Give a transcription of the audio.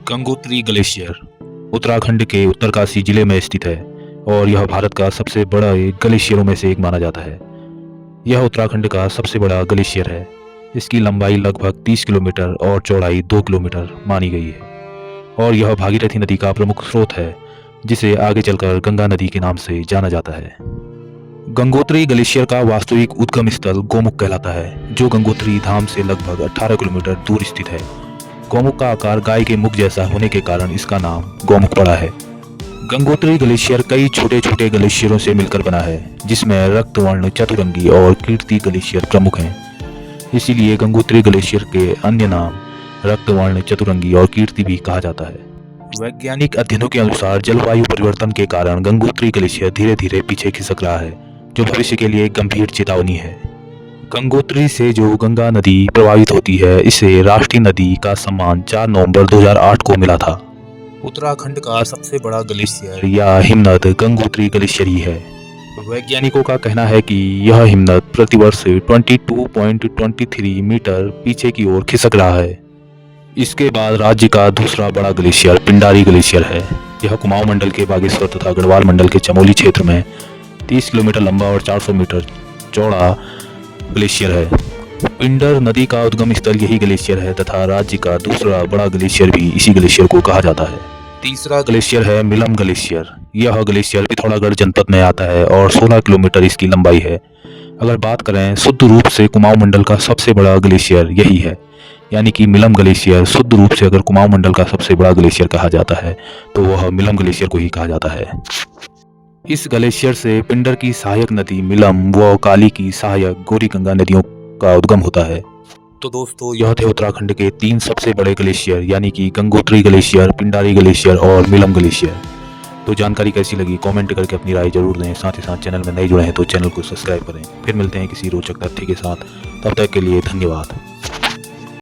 Gangotri glacier Uttarakhand के उत्तरकाशी जिले में स्थित है और यह भारत का सबसे बड़ा ग्लेशियरों में से एक माना जाता है। यह उत्तराखंड का सबसे बड़ा ग्लेशियर है। इसकी लंबाई लगभग 30 किलोमीटर और चौड़ाई 2 किलोमीटर मानी गई है और यह भागीरथी नदी का प्रमुख स्रोत है, जिसे आगे चलकर गंगा नदी के नाम से जाना जाता है। गंगोत्री ग्लेशियर का वास्तविक उद्गम स्थल गोमुख कहलाता है, जो गंगोत्री धाम से लगभग 18 किलोमीटर दूर स्थित है। गोमुख का आकार गाय के मुख जैसा होने के कारण इसका नाम गोमुख पड़ा है। गंगोत्री ग्लेशियर कई छोटे छोटे ग्लेशियरों से मिलकर बना है, जिसमें रक्तवर्ण, चतुरंगी और कीर्ति ग्लेशियर प्रमुख हैं। इसीलिए गंगोत्री ग्लेशियर के अन्य नाम रक्तवर्ण, चतुरंगी और कीर्ति भी कहा जाता है। वैज्ञानिक अध्ययनों के अनुसार जलवायु परिवर्तन के कारण गंगोत्री ग्लेशियर धीरे धीरे पीछे खिसक रहा है, जो भविष्य के लिए एक गंभीर चेतावनी है। गंगोत्री से जो गंगा नदी प्रभावित होती है, इसे राष्ट्रीय नदी का सम्मान 4 नवंबर 2008 को मिला था। उत्तराखंड का सबसे बड़ा ग्लेशियर या हिमनद गंगोत्री ग्लेशियर ही है। वैज्ञानिकों का कहना है कि यह हिमनद प्रतिवर्ष 22.23 मीटर पीछे की ओर खिसक रहा है। इसके बाद राज्य का दूसरा बड़ा ग्लेशियर पिंडारी ग्लेशियर है। यह कुमाऊं मंडल के बागेश्वर तथा गढ़वाल मंडल के चमोली क्षेत्र में 30 किलोमीटर लंबा और 400 मीटर चौड़ा ग्लेशियर है। पिंडर नदी का उद्गम स्थल यही ग्लेशियर है तथा राज्य का दूसरा बड़ा ग्लेशियर भी इसी ग्लेशियर को कहा जाता है। तीसरा ग्लेशियर है मिलम ग्लेशियर। यह ग्लेशियर पिथौरागढ़ जनपद में आता है और 16 किलोमीटर इसकी लंबाई है। अगर बात करें शुद्ध रूप से कुमाऊं मंडल का सबसे बड़ा ग्लेशियर यही है, यानी कि मिलम ग्लेशियर शुद्ध रूप से अगर कुमाऊं मंडल का सबसे बड़ा ग्लेशियर कहा जाता है तो वह मिलम ग्लेशियर को ही कहा जाता है। इस ग्लेशियर से पिंडर की सहायक नदी मिलम व काली की सहायक गौरी गंगा नदियों का उद्गम होता है। तो दोस्तों, यह थे उत्तराखंड के 3 सबसे बड़े ग्लेशियर, यानी कि गंगोत्री ग्लेशियर, पिंडारी ग्लेशियर और मिलम ग्लेशियर। तो जानकारी कैसी लगी कमेंट करके अपनी राय जरूर दें। साथ ही साथ चैनल में नए जुड़े हैं तो चैनल को सब्सक्राइब करें। फिर मिलते हैं किसी रोचक तथ्य के साथ, तब तक के लिए धन्यवाद।